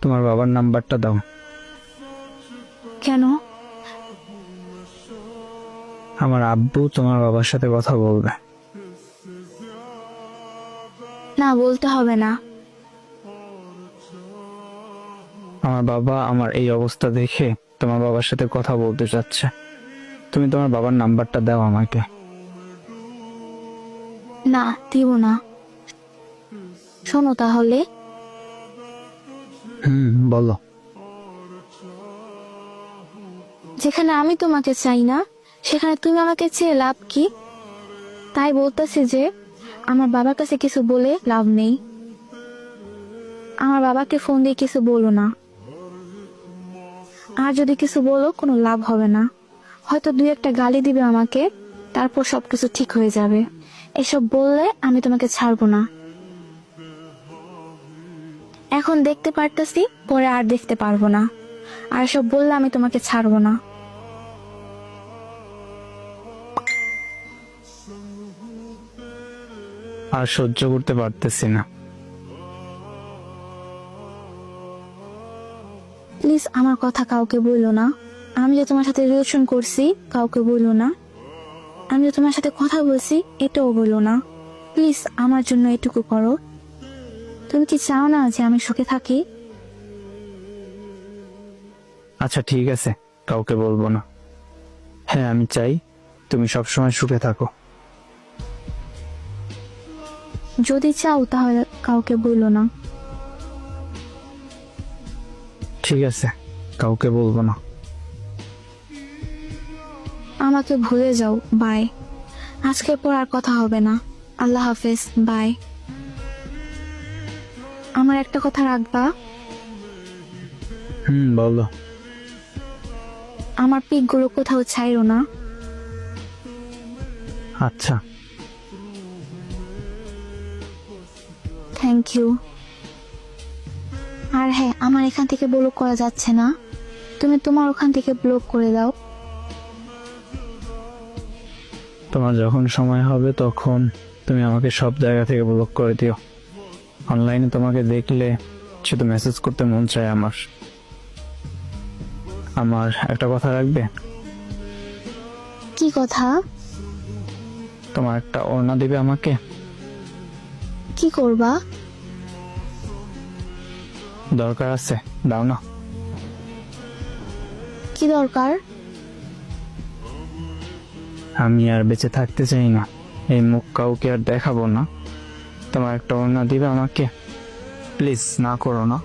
তোমার বাবার নাম্বারটা দাও। কেন? আমার আব্বু তোমার বাবার সাথে কথা বলবে। না, বলতে হবে না। আমার বাবা আমার এই অবস্থা দেখে তোমার বাবার সাথে কথা বলতে চাচ্ছে। তুমি তোমার বাবার নাম্বারটা দাও আমাকে। না, দিব না। শোনো তাহলে, বলো। যেখানে আমি তোমাকে চাই না সেখানে তুমি আমাকে চেয়ে লাভ কি? তাই বলতেছি যে আমার বাবার কাছে কিছু বলে লাভ নেই। আমার বাবাকে ফোন দিয়ে কিছু বলো না। আর যদি কিছু বলো কোনো লাভ হবে না। হয়তো দুই একটা গালি দিবে আমাকে, তারপর সবকিছু ঠিক হয়ে যাবে। এসব বললে আমি তোমাকে ছাড়বো না। এখন দেখতে পারতাছি, পরে আর দেখতে পারবো না। আর সব বললে আমি তোমাকে ছাড়বো না। আর সহ্য করতে পারতেছি না। প্লিজ আমার কথা কাউকে বললো না। আমি যে তোমার সাথে রিলেশন করছি কাউকে বললো না। আমি যে তোমার সাথে কথা বলছি এটাও বললো না। প্লিজ আমার জন্য এটুকু করো। তুমি কি চাও না যে আমি সুখে থাকি? আচ্ছা ঠিক আছে, কাউকে বলবো না। হ্যাঁ, আমি চাই তুমি সবসময় সুখে থাকো। যদি চাও তাহলে কাউকে বললো না। ঠিক আছে, কাউকে বলবো না। আমাকে ভুলে যাও, বাই। আজকের পর আর কথা হবে না। আল্লাহ হাফেজ, বাই। আমার একটা কথা রাখবা? বলো। আমার পিকগুলো কোথাও ছাইরো না। আচ্ছা। Thank you. আর হ্যাঁ, আমার এখান থেকে ব্লক করা যাচ্ছে না। তুমি তোমার ওখান থেকে ব্লক করে দাও। তোমার যখন সময় হবে তখন তুমি আমাকে সব জায়গা থেকে ব্লক করে দিও। অনলাইনে তোমাকে দেখলে শুধু মেসেজ করতে মন চায় আমার। আমার একটা কথা রাখবে? কি কথা? তোমার একটা ওড়না দিবে আমাকে? কি করবা? দরকার আছে, দাও না। কি দরকার? আমি আর বেঁচে থাকতে চাই না, এই মুখ কাউকে আর দেখাবো না। তোমার একটা ওড়না দিবে আমাকে? প্লিজ, না করো না।